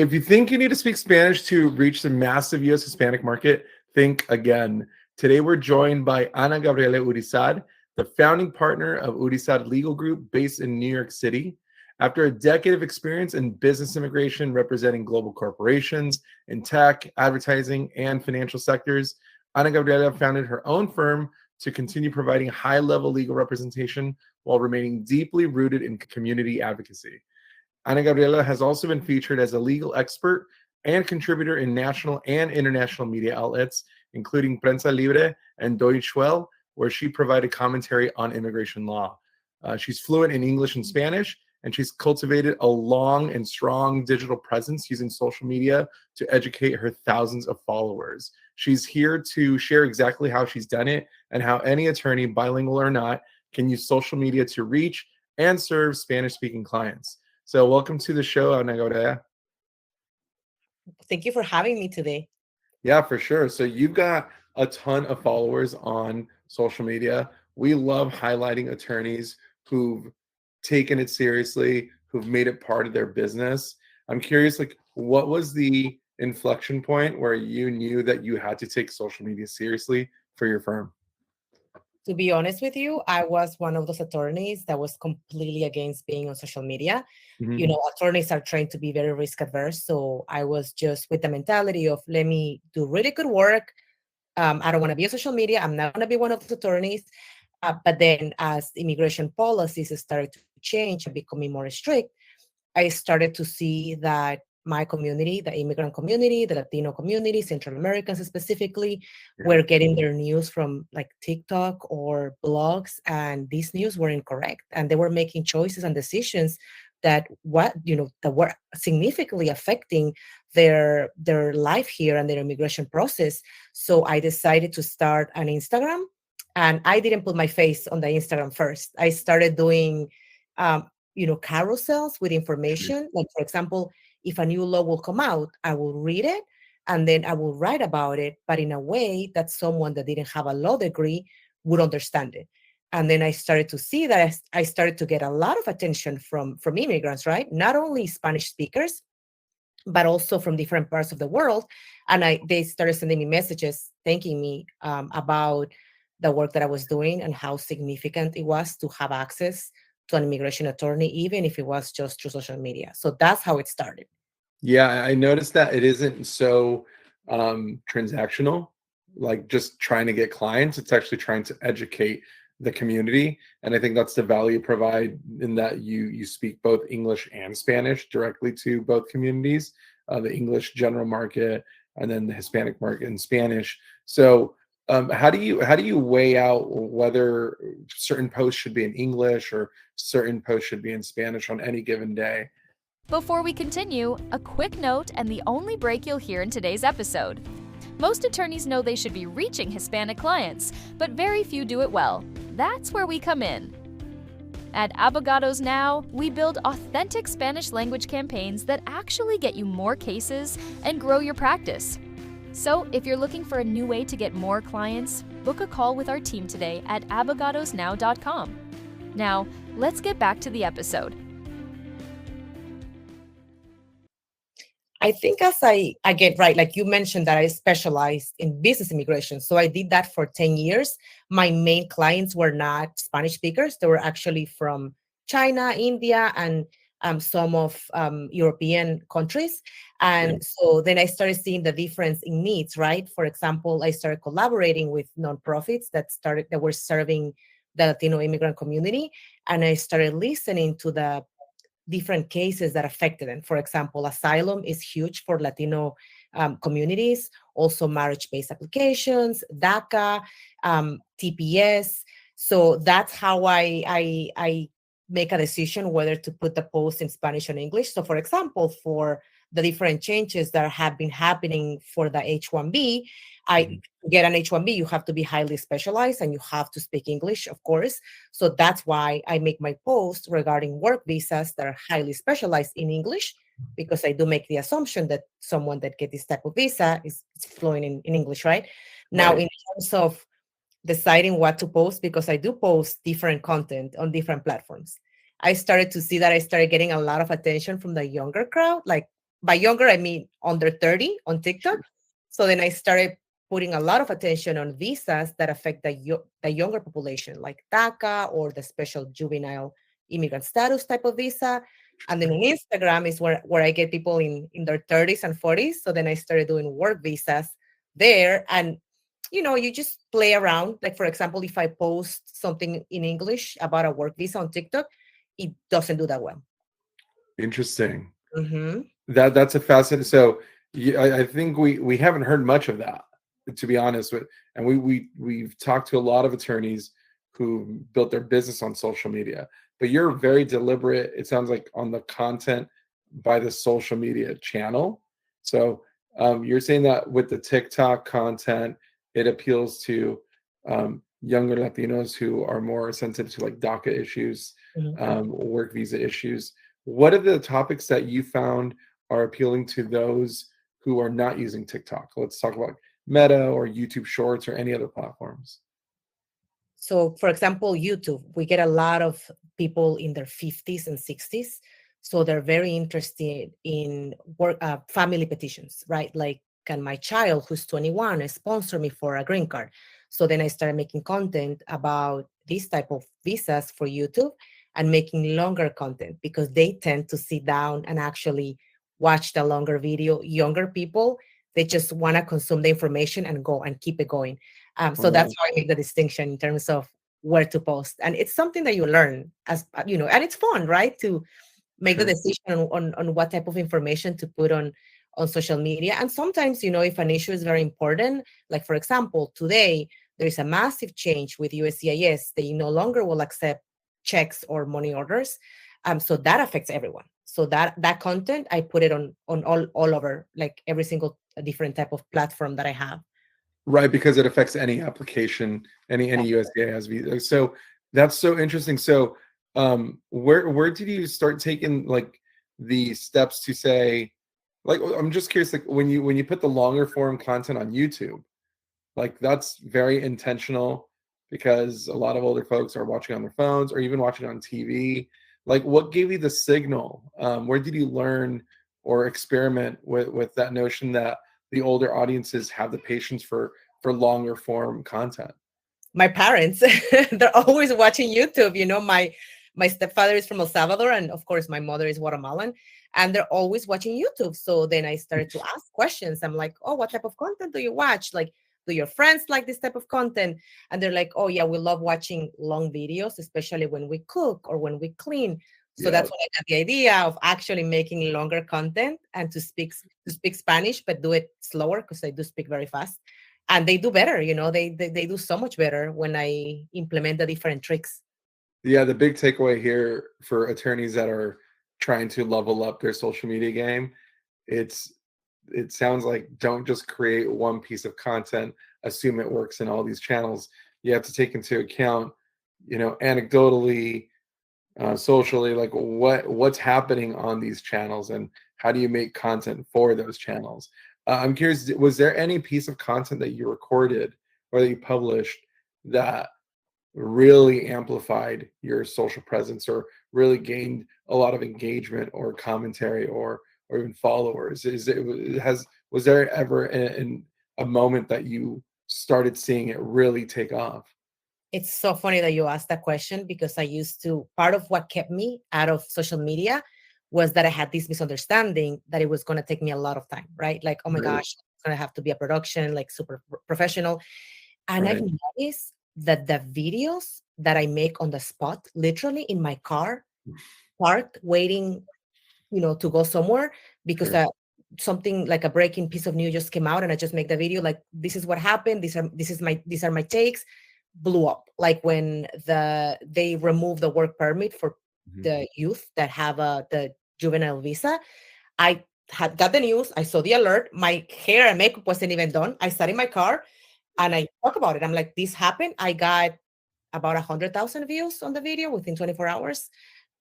If you think you need to speak Spanish to reach the massive US Hispanic market, think again. Today, we're joined by Ana Gabriela Urizar, the founding partner of Urizar Legal Group based in New York City. After a decade of experience in business immigration representing global corporations in tech, advertising, and financial sectors, Ana Gabriela founded her own firm to continue providing high-level legal representation while remaining deeply rooted in community advocacy. Ana Gabriela has also been featured as a legal expert and contributor in national and international media outlets, including Prensa Libre and Deutsche Welle, where she provided commentary on immigration law. She's fluent in English and Spanish, and she's cultivated a long and strong digital presence using social media to educate her thousands of followers. She's here to share exactly how she's done it and how any attorney, bilingual or not, can use social media to reach and serve Spanish-speaking clients. So welcome to the show, Ana Gabriela. Thank you for having me today. Yeah, for sure. So you've got a ton of followers on social media. We love highlighting attorneys who've taken it seriously, who've made it part of their business. I'm curious, like, what was the inflection point where you knew that you had to take social media seriously for your firm? To be honest with you, I was one of those attorneys that was completely against being on social media. Mhm. You know, attorneys are trained to be very risk adverse. So I was just with the mentality of let me do really good work. I don't want to be on social media. I'm not going to be one of the attorneys. But then as immigration policies started to change and becoming more strict, I started to see that my community, the immigrant community, the Latino community, Central Americans specifically, Yeah. were getting their news from like TikTok or blogs, and these news were incorrect, and they were making choices and decisions that were significantly affecting their life here and their immigration process. So I decided to start an Instagram, and I didn't put my face on the Instagram first. I started doing um, carousels with information. Like, for example, if a new law will come out, I will read it and then I will write about it, but in a way that someone that didn't have a law degree would understand it. And then I started to see that I started to get a lot of attention from immigrants, right? Not only Spanish speakers, but also from different parts of the world. And they started sending me messages thanking me about the work that I was doing and how significant it was to have access to an immigration attorney, even if it was just through social media. So that's how it started. Yeah, I noticed that it isn't so transactional, like just trying to get clients. It's actually trying to educate the community, and I think that's the value you provide in that you speak both English and Spanish directly to both communities, the English general market and then the Hispanic market in Spanish. So, how do you weigh out whether certain posts should be in English or certain posts should be in Spanish on any given day? Before we continue, a quick note and the only break you'll hear in today's episode. Most attorneys know they should be reaching Hispanic clients, but very few do it well. That's where we come in. At Abogados Now, we build authentic Spanish language campaigns that actually get you more cases and grow your practice. So, if you're looking for a new way to get more clients, book a call with our team today at abogadosnow.com. Now, let's get back to the episode. I think as I get right, like you mentioned that I specialized in business immigration. So I did that for 10 years. My main clients were not Spanish speakers. They were actually from China, India, and some of European countries. Yeah. And so then I started seeing the difference in needs, right? For example, I started collaborating with nonprofits that were serving the Latino immigrant community. And I started listening to the different cases that affected them. For example, asylum is huge for Latino communities, also marriage-based applications, DACA, TPS. So that's how I make a decision whether to put the post in Spanish or English. So for example, for the different changes that have been happening for the H-1B, Mhm. to get an H-1B, you have to be highly specialized and you have to speak English, of course. So that's why I make my post regarding work visas that are highly specialized in English, because I do make the assumption that someone that get this type of visa is fluent in English, right? Now, Right. in terms of deciding what to post, because I do post different content on different platforms, I started to see that I started getting a lot of attention from the younger crowd, like by younger, I mean under 30 on TikTok. Sure. So then I started putting a lot of attention on visas that affect the younger population, like DACA or the special juvenile immigrant status type of visa. And then on Instagram is where I get people in their 30s and 40s. So then I started doing work visas there. And, you just play around. Like, for example, if I post something in English about a work visa on TikTok, it doesn't do that well. Interesting. Hmm. That's a fascinating. So I think we haven't heard much of that, to be honest with. And we've talked to a lot of attorneys who built their business on social media, but you're very deliberate. It sounds like on the content by the social media channel. So you're saying that with the TikTok content, it appeals to younger Latinos who are more sensitive to like DACA issues, work visa issues. What are the topics that you found are appealing to those who are not using TikTok? Let's talk about Meta or YouTube Shorts or any other platforms. So, for example, YouTube, we get a lot of people in their 50s and 60s. So they're very interested in family petitions, right? Like, can my child who's 21 sponsor me for a green card? So then I started making content about this type of visas for YouTube and making longer content because they tend to sit down and actually watch the longer video. Younger people, they just want to consume the information and go and keep it going. So that's Wow. how I make the distinction in terms of where to post. And it's something that you learn and it's fun, right? To make the Sure. decision on what type of information to put on social media. And sometimes, if an issue is very important, like for example, today there is a massive change with USCIS. They no longer will accept checks or money orders. So that affects everyone. So that content, I put it on all over, like every single different type of platform that I have. Right, because it affects any application, any USDA has visa. So that's so interesting. So where did you start taking like the steps to say, like I'm just curious, like when you put the longer form content on YouTube, like that's very intentional because a lot of older folks are watching on their phones or even watching on TV. Like what gave you the signal? Where did you learn or experiment with that notion that the older audiences have the patience for longer form content? My parents, they're always watching YouTube. My stepfather is from El Salvador, and of course my mother is Guatemalan, and they're always watching YouTube. So then I started to ask questions. I'm like, oh, what type of content do you watch? Like, do your friends like this type of content? And they're like, oh yeah, we love watching long videos, especially when we cook or when we clean. So Yeah. that's when I got the idea of actually making longer content and to speak Spanish, but do it slower because I do speak very fast. And they do better. They do so much better when I implement the different tricks. Yeah, the big takeaway here for attorneys that are trying to level up their social media game, it's it sounds like don't just create one piece of content, assume it works in all these channels. You have to take into account, anecdotally, socially, like what's happening on these channels and how do you make content for those channels. I'm curious, was there any piece of content that you recorded or that you published that really amplified your social presence or really gained a lot of engagement or commentary or even followers? Was there ever a moment that you started seeing it really take off? It's so funny that you asked that question because part of what kept me out of social media was that I had this misunderstanding that it was going to take me a lot of time, right? Like, oh my Right. gosh, it's going to have to be a production, like super professional. And I've Right. noticed that the videos that I make on the spot, literally in my car, parked, waiting, to go somewhere because Sure. something like a breaking piece of news just came out, and I just make the video like this is what happened. These are my takes. Blew up like when they removed the work permit for Mhm. the youth that have the juvenile visa. I had got the news. I saw the alert. My hair and makeup wasn't even done. I sat in my car and I talk about it. I'm like, this happened. I got about 100,000 views on the video within 24 hours.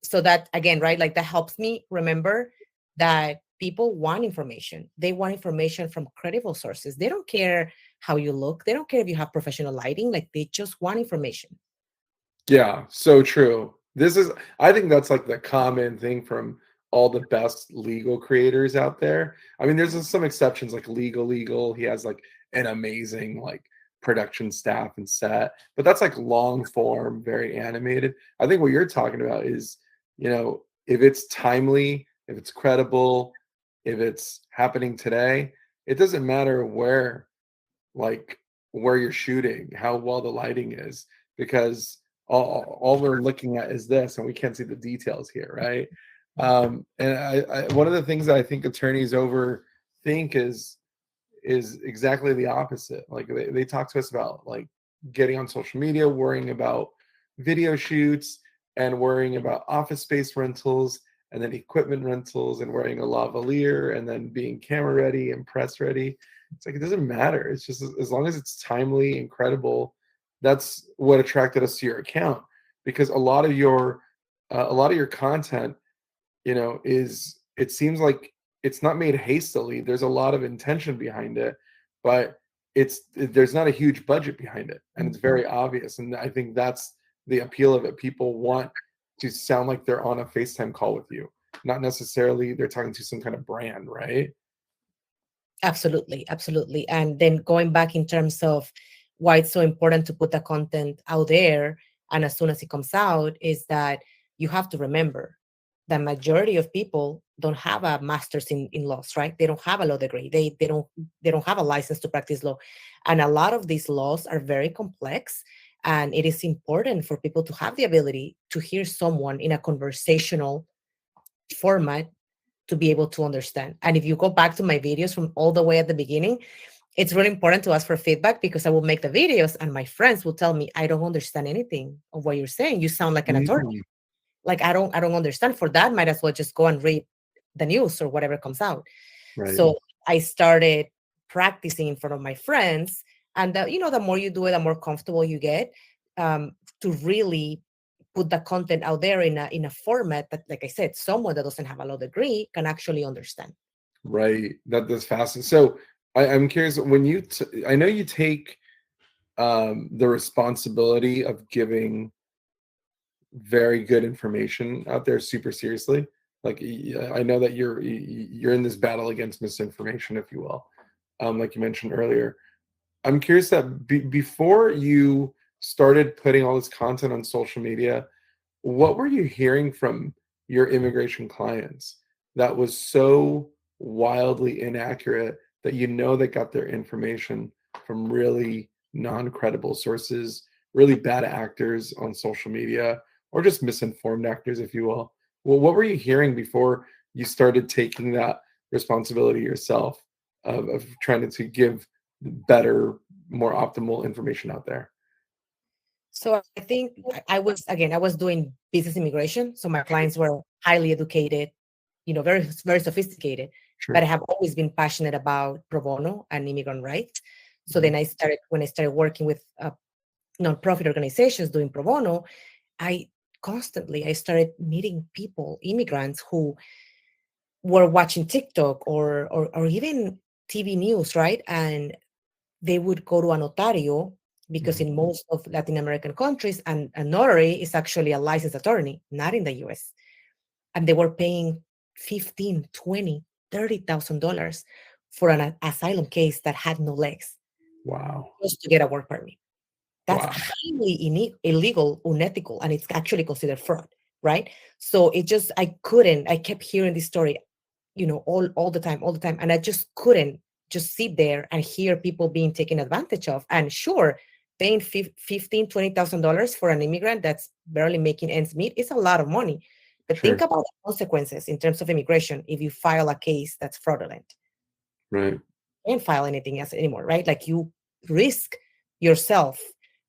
So that again, right? Like that helps me remember that people want information. They want information from credible sources. They don't care how you look. They don't care if you have professional lighting. Like they just want information. Yeah, so true. I think that's like the common thing from all the best legal creators out there. I mean, there's some exceptions like legal. He has like an amazing like production staff and set, but that's like long form, very animated. I think what you're talking about is, if it's timely, if it's credible, if it's happening today, it doesn't matter like where you're shooting, how well the lighting is, because all we're looking at is this, and we can't see the details here, right? And one of the things that I think attorneys overthink is exactly the opposite. Like they talk to us about like getting on social media, worrying about video shoots, and worrying about office space rentals, and then equipment rentals, and wearing a lavalier, and then being camera ready and press ready. It's like it doesn't matter. It's just as long as it's timely and credible. That's what attracted us to your account, because a lot of your content, is, it seems like it's not made hastily. There's a lot of intention behind it, but there's not a huge budget behind it, and it's very obvious. And I think that's the appeal of it. People want to sound like they're on a FaceTime call with you, not necessarily they're talking to some kind of brand, right? Absolutely, absolutely. And then going back in terms of why it's so important to put the content out there, and as soon as it comes out, is that you have to remember the majority of people don't have a master's in laws, right? They don't have a law degree. They don't have a license to practice law. And a lot of these laws are very complex. And it is important for people to have the ability to hear someone in a conversational format to be able to understand. And if you go back to my videos from all the way at the beginning, it's really important to ask for feedback, because I will make the videos and my friends will tell me, I don't understand anything of what you're saying. You sound like an attorney. Like I don't understand. For that, might as well just go and read the news or whatever comes out. Right. So I started practicing in front of my friends. And the more you do it, the more comfortable you get, to really put the content out there in a format that, like I said, someone that doesn't have a law degree can actually understand. Right. That's fascinating. So I'm curious, when I know you take the responsibility of giving very good information out there super seriously. Like I know that you're in this battle against misinformation, if you will, like you mentioned earlier. I'm curious that before you started putting all this content on social media, what were you hearing from your immigration clients that was so wildly inaccurate that they got their information from really non-credible sources, really bad actors on social media, or just misinformed actors, if you will? Well, what were you hearing before you started taking that responsibility yourself of trying to give better, more optimal information out there? So I think I was doing business immigration. So my clients were highly educated, very, very sophisticated, but Sure. I have always been passionate about pro bono and immigrant rights. So Mhm. then when I started working with nonprofit organizations doing pro bono, I started meeting people, immigrants who were watching TikTok or even TV news, right? And they would go to a notario, because Mhm. in most of Latin American countries, a notary is actually a licensed attorney, not in the US. And they were paying 15, 20, $30,000 for an asylum case that had no legs, Wow. just to get a work permit. That's Wow. highly illegal, unethical, and it's actually considered fraud, right? So I kept hearing this story, all the time. And I just couldn't just sit there and hear people being taken advantage of. And sure, paying $15,000, $20,000 for an immigrant that's barely making ends meet is a lot of money. But think Sure. about the consequences in terms of immigration if you file a case that's fraudulent. Right. You can't file anything else anymore, right? Like you risk yourself,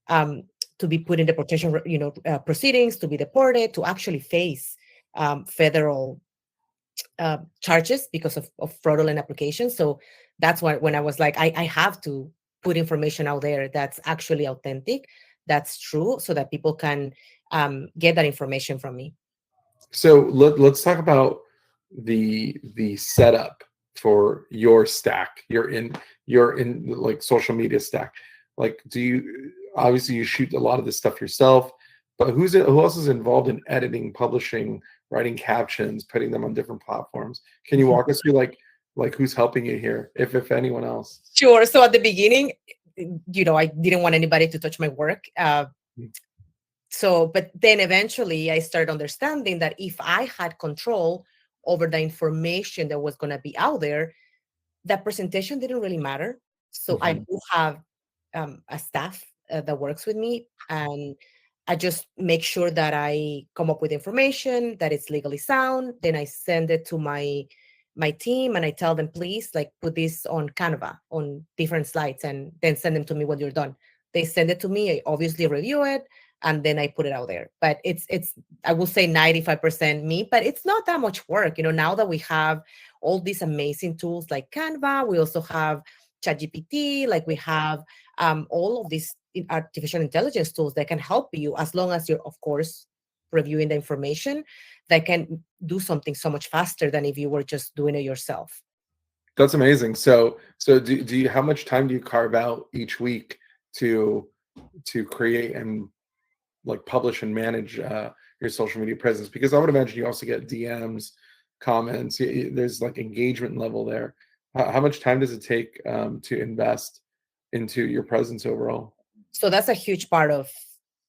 um, to be put in deportation, proceedings, to be deported, to actually face federal charges because of fraudulent applications. So that's why when I was like, I have to put information out there that's actually authentic, that's true, so that people can get that information from me. So let's talk about the setup for your stack. You're in like social media stack. Like, do you, obviously you shoot a lot of this stuff yourself, but who else is involved in editing, publishing, writing captions, putting them on different platforms. Can you walk us through like who's helping you here, if anyone else? Sure. So at the beginning, I didn't want anybody to touch my work. But then eventually I started understanding that if I had control over the information that was going to be out there, that presentation didn't really matter. So I Mhm. do have a staff that works with me, and I just make sure that I come up with information that it's legally sound. Then I send it to my team, and I tell them, please, like, put this on Canva on different slides, and then send them to me when you're done. They send it to me. I obviously review it, and then I put it out there. But it's I will say 95% me, but it's not that much work. Now that we have all these amazing tools like Canva, we also have ChatGPT, like we have all of these artificial intelligence tools that can help you, as long as you're, of course, reviewing the information, that can do something so much faster than if you were just doing it yourself. That's amazing. So do you, how much time do you carve out each week to create and like publish and manage your social media presence? Because I would imagine you also get DMs, comments. There's like engagement level there. How much time does it take to invest into your presence overall? So that's a huge part of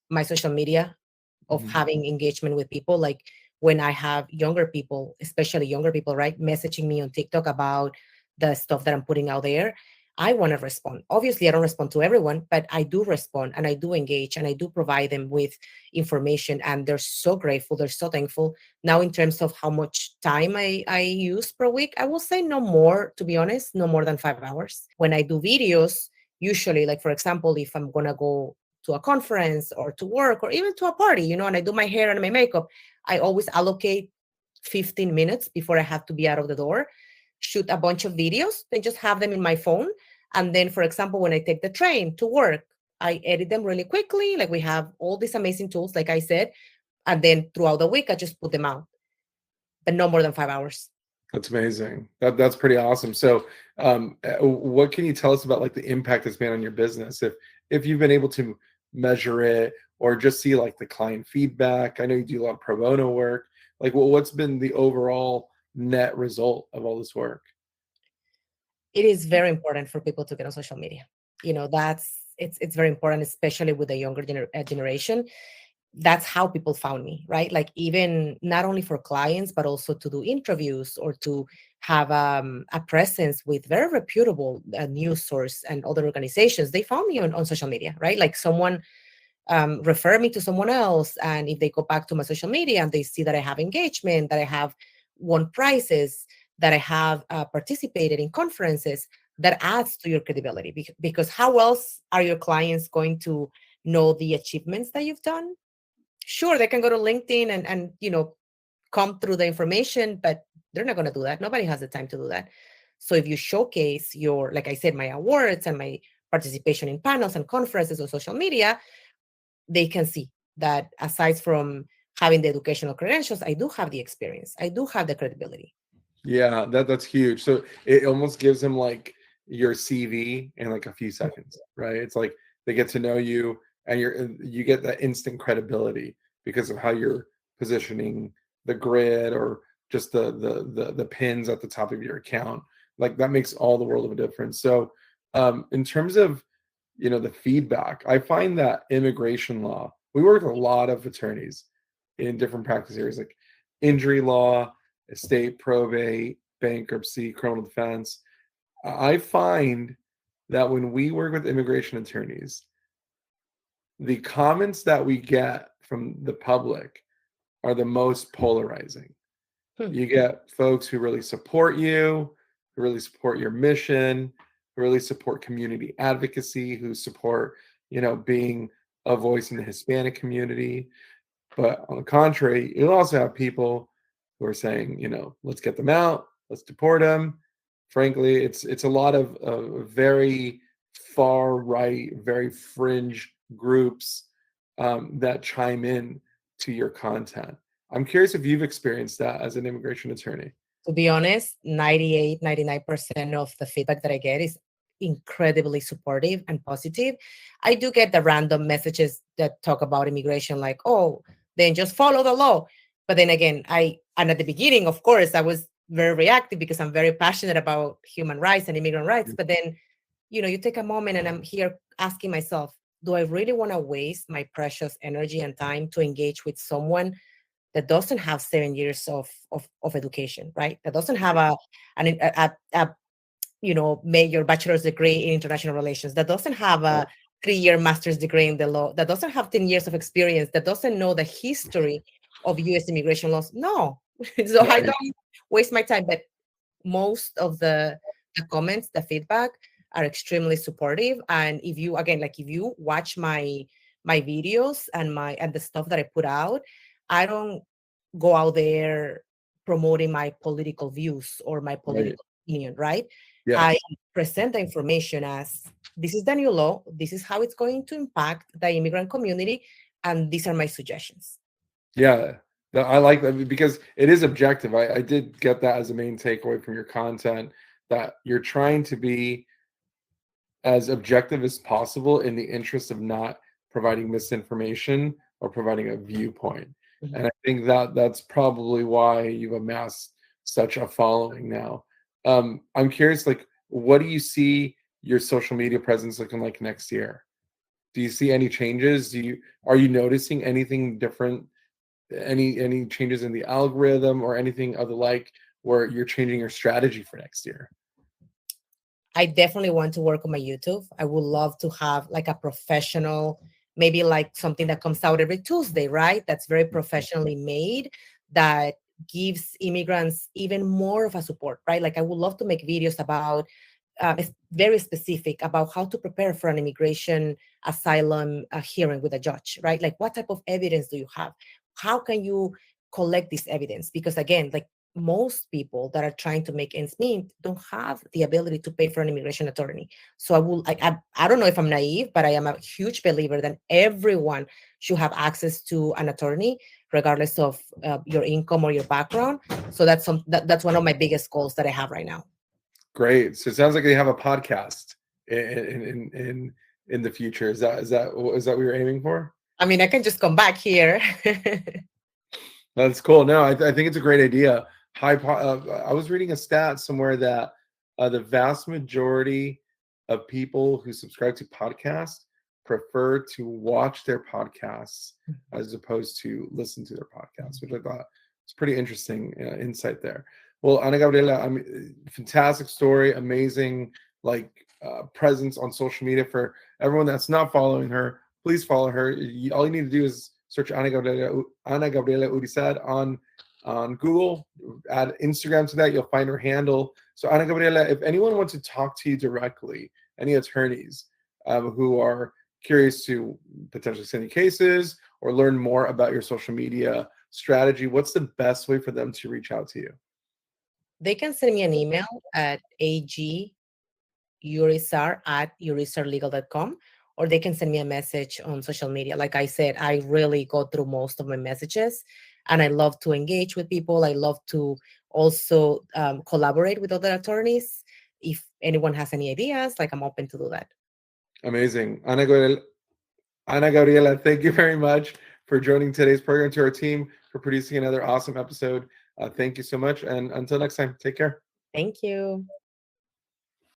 my social media, of Mhm. having engagement with people. Like when I have younger people, especially younger people, right, messaging me on TikTok about the stuff that I'm putting out there, I want to respond. Obviously, I don't respond to everyone, but I do respond, and I do engage, and I do provide them with information. And they're so grateful. They're so thankful. Now, in terms of how much time I use per week, I will say no more, to be honest, no more than 5 hours. When I do videos, usually, like, for example, if I'm going to go to a conference or to work or even to a party, and I do my hair and my makeup, I always allocate 15 minutes before I have to be out of the door, shoot a bunch of videos, then just have them in my phone. And then, for example, when I take the train to work, I edit them really quickly. Like we have all these amazing tools, like I said. And then throughout the week, I just put them out, but no more than 5 hours. That's amazing. That's pretty awesome. So, what can you tell us about like the impact it's made on your business? If you've been able to measure it or just see like the client feedback. I know you do a lot of pro bono work. Like, well, what's been the overall net result of all this work? It is very important for people to get on social media. It's very important, especially with the younger generation. That's how people found me, right? Like even not only for clients, but also to do interviews or to have a presence with very reputable news source and other organizations. They found me on social media, right? Like someone refer me to someone else. And if they go back to my social media and they see that I have engagement, that I have won prizes, that I have participated in conferences, that adds to your credibility. Because how else are your clients going to know the achievements that you've done? Sure, they can go to LinkedIn and come through the information, but they're not going to do that. Nobody has the time to do that. So if you showcase your, like I said, my awards and my participation in panels and conferences on social media, they can see that aside from having the educational credentials, I do have the experience. I do have the credibility. Yeah, that's huge. So it almost gives them like your CV in like a few seconds, right? It's like they get to know you and you get that instant credibility because of how you're positioning the grid or just the pins at the top of your account. Like that makes all the world of a difference. So in terms of the feedback, I find that immigration law, we work with a lot of attorneys in different practice areas like injury law, estate probate, bankruptcy, criminal defense. I find that when we work with immigration attorneys, the comments that we get from the public are the most polarizing. Hmm. You get folks who really support you, who really support your mission, who really support community advocacy, who support, being a voice in the Hispanic community. But on the contrary, you'll also have people who are saying, let's get them out, let's deport them. Frankly, it's a lot of very far right, very fringe groups that chime in to your content. I'm curious if you've experienced that as an immigration attorney. To be honest, 98, 99% of the feedback that I get is incredibly supportive and positive. I do get the random messages that talk about immigration, like, oh, then just follow the law. But then again, and at the beginning, of course, I was very reactive because I'm very passionate about human rights and immigrant rights. But then, you take a moment, and I'm here asking myself, do I really want to waste my precious energy and time to engage with someone that doesn't have 7 years of education, right? That doesn't have a major bachelor's degree in international relations, that doesn't have Right. a 3-year master's degree in the law, that doesn't have 10 years of experience, that doesn't know the history of US immigration laws. No. So I Right. don't waste my time. But most of the comments, the feedback are extremely supportive. And if you, again, like if you watch my videos and the stuff that I put out, I don't go out there promoting my political views or my Right. political opinion, right? I Yes. present the information as, this is the new law, this is how it's going to impact the immigrant community, and these are my suggestions. Yeah. I like that because it is objective. I did get that as a main takeaway from your content, that you're trying to be as objective as possible in the interest of not providing misinformation or providing a viewpoint. Mhm. And I think that that's probably why you've amassed such a following now. I'm curious, like, what do you see your social media presence looking like next year? Do you see any changes? Are you noticing anything different? Any changes in the algorithm or anything of the like, where you're changing your strategy for next year? I definitely want to work on my YouTube. I would love to have like a professional, maybe like something that comes out every Tuesday, right? That's very professionally made, that gives immigrants even more of a support, right? Like I would love to make videos about very specific about how to prepare for an immigration asylum hearing with a judge, right? Like what type of evidence do you have? How can you collect this evidence? Because again, like most people that are trying to make ends meet don't have the ability to pay for an immigration attorney. So I don't know if I'm naive, but I am a huge believer that everyone should have access to an attorney, regardless of your income or your background. So that's one of my biggest goals that I have right now. Great. So it sounds like they have a podcast in the future. Is that what you're aiming for? I mean, I can just come back here. That's cool. No, I think it's a great idea. I was reading a stat somewhere that the vast majority of people who subscribe to podcasts prefer to watch their podcasts as opposed to listen to their podcasts, which I thought was pretty interesting insight there. Well, Ana Gabriela, fantastic story, amazing presence on social media. For everyone that's not following her, please follow her. All you need to do is search Ana Gabriela Urizar on Google. Add Instagram to that, you'll find her handle. So Ana Gabriela, if anyone wants to talk to you directly, any attorneys who are curious to potentially send you cases or learn more about your social media strategy, what's the best way for them to reach out to you? They can send me an email at agurizar@urizarlegal.com, or they can send me a message on social media. Like I said, I really go through most of my messages, and I love to engage with people. I love to also collaborate with other attorneys. If anyone has any ideas, like I'm open to do that. Amazing. Ana Gabriela, thank you very much for joining today's program, to our team for producing another awesome episode. Thank you so much. And until next time, take care. Thank you.